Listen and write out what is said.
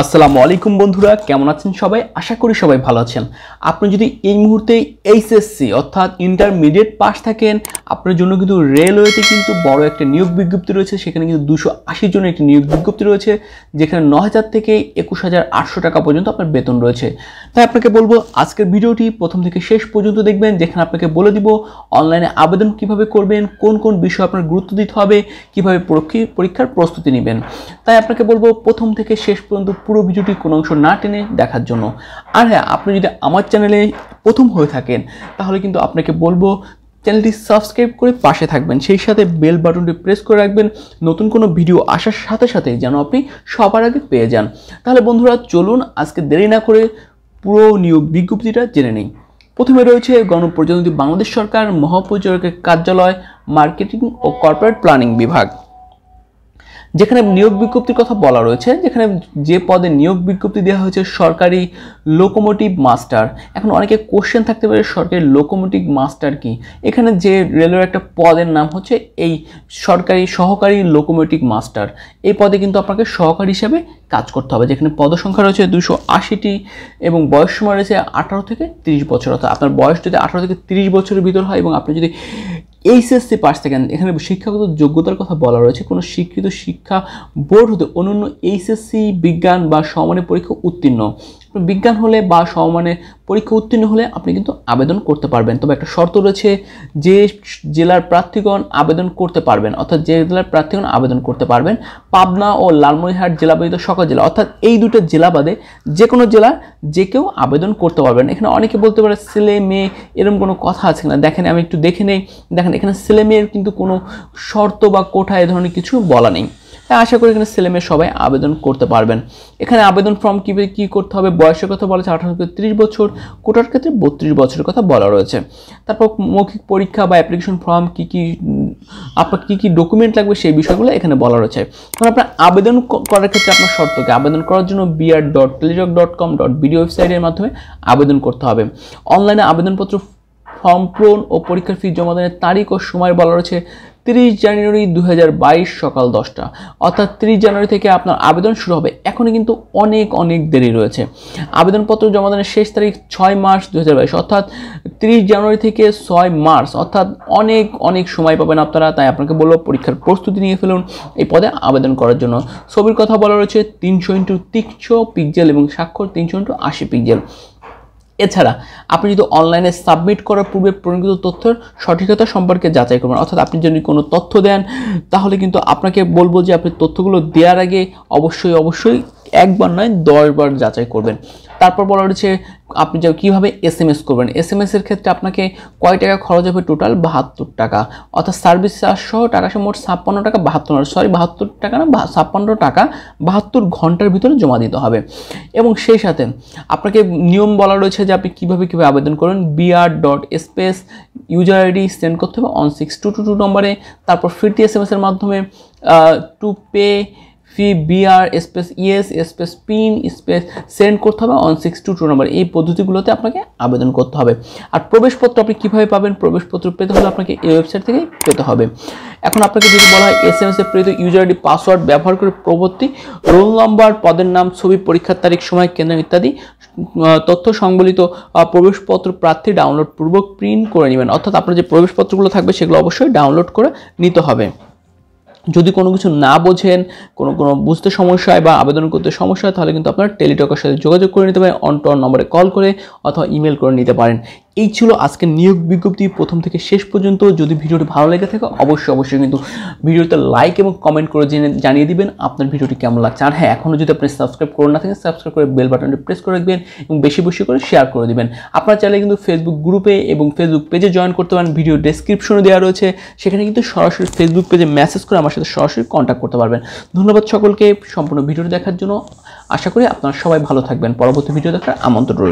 আসসালামু আলাইকুম বন্ধুরা, কেমন আছেন সবাই? আশা করি সবাই ভালো আছেন। আপনি যদি এই মুহূর্তে এইচএসসি অর্থাৎ ইন্টারমিডিয়েট পাস থাকেন, আপনার জন্য কিন্তু রেলওয়েতে কিন্তু বড় একটা নিয়োগ বিজ্ঞপ্তি রয়েছে। সেখানে কিন্তু 280 জনের একটি নিয়োগ বিজ্ঞপ্তি রয়েছে, যেখানে 9000 থেকে 21800 টাকা পর্যন্ত আপনার বেতন রয়েছে। তাই আপনাকে বলবো আজকের ভিডিওটি প্রথম থেকে শেষ পর্যন্ত দেখবেন, যেখানে আপনাকে বলে দিব অনলাইনে আবেদন কিভাবে করবেন, কোন কোন বিষয় আপনার গুরুত্ব দিতে হবে, কিভাবে পরীক্ষার প্রস্তুতি নেবেন। তাই আপনাকে বলবো প্রথম থেকে শেষ পর্যন্ত পুরো ভিডিওটি কোনো অংশ না টেনে দেখার জন্য। আর হ্যাঁ, আপনি যদি আমার চ্যানেলে প্রথম হয়ে থাকেন তাহলে কিন্তু আপনাকে বলবো চ্যানেলটি সাবস্ক্রাইব করে পাশে থাকবেন, সেই সাথে বেল বাটনটি প্রেস করে রাখবেন নতুন কোনো ভিডিও আসার সাথে সাথে যেন আপনি সবার আগে পেয়ে যান। তাহলে বন্ধুরা চলুন আজকে দেরি না করে পুরো নিয়োগ বিজ্ঞপ্তিটা জেনে নিই। প্রথমে রয়েছে গণপ্রজাতন্ত্রী বাংলাদেশ সরকার মহাপরিচালকের কার্যালয়, মার্কেটিং ও কর্পোরেট প্ল্যানিং বিভাগ, যেখানে নিয়োগ বিজ্ঞপ্তির কথা বলা রয়েছে। যেখানে যে পদে নিয়োগ বিজ্ঞপ্তি দেওয়া হয়েছে সরকারি লোকোমোটিভ মাস্টার। এখন অনেকে কোশ্চেন থাকতে পারে সরকারি লোকোমোটিভ মাস্টার কি। এখানে যে রেলের একটা পদের নাম হচ্ছে এই সহকারী লোকোমোটিভ মাস্টার। এই পদে কিন্তু আপনাকে সহকারী হিসেবে কাজ করতে হবে, যেখানে পদসংখ্যা রয়েছে 280টি এবং বয়স সীমা রয়েছে 18 থেকে 30 বছর। অর্থাৎ আপনার বয়স যদি 18 থেকে 30 বছরের ভিতর হয় এবং আপনি যদি এইচএসসি পাস থাকেন, এখানে শিক্ষাগত যোগ্যতার কথা বলা রয়েছে, কোনো স্বীকৃত শিক্ষা বোর্ড হতে অন্যান্য এইচএসসি বিজ্ঞান বা সমমানের পরীক্ষা উত্তীর্ণ। বিজ্ঞান হলে বা সমমানের পরীক্ষা উত্তীর্ণ হলে আপনি কিন্তু আবেদন করতে পারবেন। তবে একটা শর্ত রয়েছে, যে জেলার প্রার্থীগণ আবেদন করতে পারবেন, অর্থাৎ যে জেলার প্রার্থীগণ আবেদন করতে পারবেন পাবনা ও লালমনিরহাট জেলা ব্যতীত সকল জেলা, অর্থাৎ এই দুটো জেলা বাদে যে কোনো জেলা যে কেউ আবেদন করতে পারবেন। এখানে অনেকে বলতে পারে ছেলে মেয়ে এরকম কোনো কথা আছে কিনা। দেখেন আমি একটু দেখে নেই, দেখেন এখানে ছেলে মেয়ের কিন্তু কোনো শর্ত বা কোঠা এ ধরনের কিছু বলা নেই। তাই আশা করি এখানে ছেলে মেয়ে সবাই আবেদন করতে পারবেন। এখানে আবেদন ফর্ম কী করতে হবে, বয়সের কথা বলা হচ্ছে 18 থেকে 30 বছর, কোটার ক্ষেত্রে 32 বছরের কথা বলা রয়েছে। তারপর মৌখিক পরীক্ষা বা অ্যাপ্লিকেশন ফর্ম আপনার কী ডকুমেন্ট লাগবে সেই বিষয়গুলো এখানে বলা রয়েছে। কারণ আপনার আবেদন করার ক্ষেত্রে আপনার শর্তকে আবেদন করার জন্য br.teletalk.com.bd ওয়েবসাইটের মাধ্যমে আবেদন করতে হবে। অনলাইনে আবেদনপত্র ফর্ম পূরণ ও পরীক্ষার ফি জমাদানের তারিখ ও সময় বলা রয়েছে 30 জানুয়ারি 2022 সকাল 10টা। অর্থাৎ 30 জানুয়ারি থেকে আপনার আবেদন শুরু হবে। এখনই কিন্তু অনেক দেরি রয়েছে। আবেদনপত্র জমাদানের শেষ তারিখ 6 মার্চ 2022, অর্থাৎ 30 জানুয়ারি থেকে 6 মার্চ, অর্থাৎ অনেক সময় পাবেন আপনারা। তাই আপনাকে বলবো পরীক্ষার প্রস্তুতি নিয়ে ফেলুন এই পদে আবেদন করার জন্য। ছবির কথা বলা রয়েছে 300x300 পিক্সেল এবং স্বাক্ষর 300x80 পিক্সেল। এছাড়া আপনি যদি অনলাইনে সাবমিট করার পূর্বে প্রণীত তথ্যের সঠিকতা সম্পর্কে যাচাই করবেন। অর্থাৎ আপনি যদি কোনো তথ্য দেন তাহলে কিন্তু আপনাকে বলবো যে আপনি তথ্যগুলো দেওয়ার আগে অবশ্যই একবার নয় 10 বার যাচাই করবেন। তারপর বলা রয়েছে আপনি কীভাবে SMS করবেন। SMS এর ক্ষেত্রে আপনাকে কয় টাকা খরচ হবে, টোটাল 72 টাকা, অর্থাৎ সার্ভিস চার্জ সহ টাকা মোট 56 টাকা 72 টাকা না 56 টাকা 72 ঘন্টার ভিতরে জমা দিতে হবে। এবং সেই সাথে আপনাকে নিয়ম বলা রয়েছে যে আপনি কীভাবে আবেদন করবেন। br.space ইউজার আইডি সেন্ড করতে হবে 16222 নম্বরে। তারপর ফিরতি SMS এর মাধ্যমে to pay fee BR space yes space pin space send করতে হবে 1622 নম্বর। এই পদ্ধতিগুলোতে আপনাকে আবেদন করতে হবে। আর প্রবেশপত্র আপনি কীভাবে পাবেন, প্রবেশপত্র পেতে হলে আপনাকে এই ওয়েবসাইট থেকেই পেতে হবে। এখন আপনাকে যদি বলা হয় SMS এ প্রেরিত ইউজার আইডি পাসওয়ার্ড ব্যবহার করে পরবর্তী রোল নম্বর, পদের নাম, ছবি, পরীক্ষার তারিখ, সময়, কেন্দ্র ইত্যাদি তথ্য সংবলিত প্রবেশপত্র প্রার্থী ডাউনলোড পূর্বক প্রিন্ট করে নেবেন। অর্থাৎ আপনার যে প্রবেশপত্রগুলো থাকবে সেগুলো অবশ্যই ডাউনলোড করে নিতে হবে। যদি কোনো কিছু না বোঝেন, কোনো বুঝতে সমস্যা হয় বা আবেদন করতে সমস্যা হয়, তাহলে কিন্তু আপনার টেলিটকের সাথে যোগাযোগ করে নিতে পারেন, অন নম্বরে কল করে অথবা ইমেল করে নিতে পারেন। এই ছিল আজকের নিয়োগ বিজ্ঞপ্তি প্রথম থেকে শেষ পর্যন্ত। যদি ভিডিওটি ভালো লেগে থাকে অবশ্যই কিন্তু ভিডিওতে লাইক এবং কমেন্ট করে জানিয়ে দিবেন আপনার ভিডিওটি কেমন লাগছে। আর হ্যাঁ, এখনও যদি আপনি সাবস্ক্রাইব করে না থাকেন সাবস্ক্রাইব করে বেল বাটনটি প্রেস করে রাখবেন এবং বেশি করে শেয়ার করে দিবেন। আপনারা চাইলে কিন্তু ফেসবুক গ্রুপে এবং ফেসবুক পেজে জয়েন করতে পারেন, ভিডিও ডেসক্রিপশনে দেওয়া রয়েছে, সেখানে কিন্তু সরাসরি ফেসবুক পেজে মেসেজ করে আমার সাথে সরাসরি কন্ট্যাক্ট করতে পারবেন। ধন্যবাদ সকলকে সম্পূর্ণ ভিডিওটি দেখার জন্য। আশা করি আপনারা সবাই ভালো থাকবেন। পরবর্তী ভিডিও দেখার আমন্ত্রণ রইল।